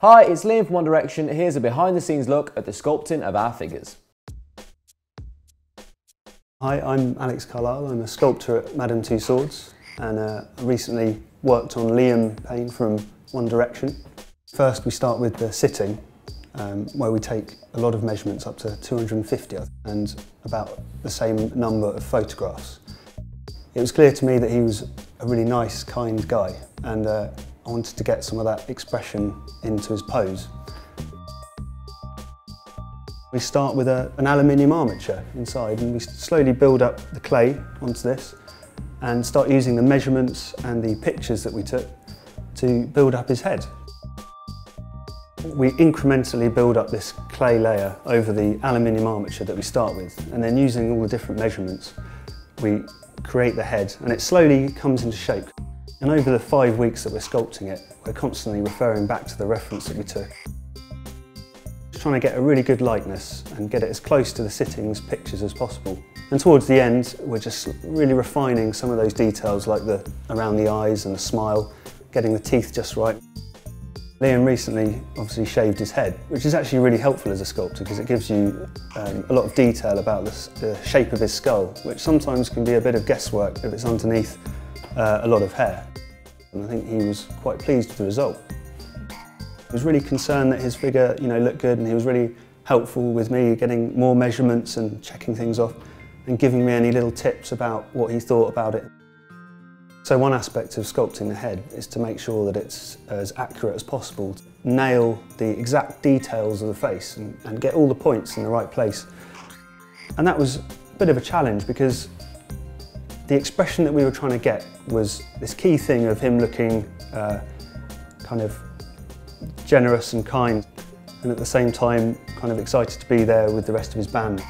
Hi, it's Liam from One Direction. Here's a behind the scenes look at the sculpting of our figures. Hi, I'm Alex Carlisle. I'm a sculptor at Madame Two Swords and I recently worked on Liam Payne from One Direction. First we start with the sitting, where we take a lot of measurements, up to 250 and about the same number of photographs. It was clear to me that he was a really nice, kind guy, and I wanted to get some of that expression into his pose. We start with an aluminium armature inside, and we slowly build up the clay onto this and start using the measurements and the pictures that we took to build up his head. We incrementally build up this clay layer over the aluminium armature that we start with, and then using all the different measurements we create the head, and it slowly comes into shape. And over the 5 weeks that we're sculpting it, we're constantly referring back to the reference that we took. Just trying to get a really good likeness and get it as close to the sittings pictures as possible. And towards the end, we're just really refining some of those details, like around the eyes and the smile, getting the teeth just right. Liam recently obviously shaved his head, which is actually really helpful as a sculptor because it gives you a lot of detail about the shape of his skull, which sometimes can be a bit of guesswork if it's underneath a lot of hair. And I think he was quite pleased with the result. He was really concerned that his figure, looked good, and he was really helpful with me getting more measurements and checking things off and giving me any little tips about what he thought about it. So one aspect of sculpting the head is to make sure that it's as accurate as possible, nail the exact details of the face and get all the points in the right place. And that was a bit of a challenge because the expression that we were trying to get was this key thing of him looking kind of generous and kind, and at the same time kind of excited to be there with the rest of his band.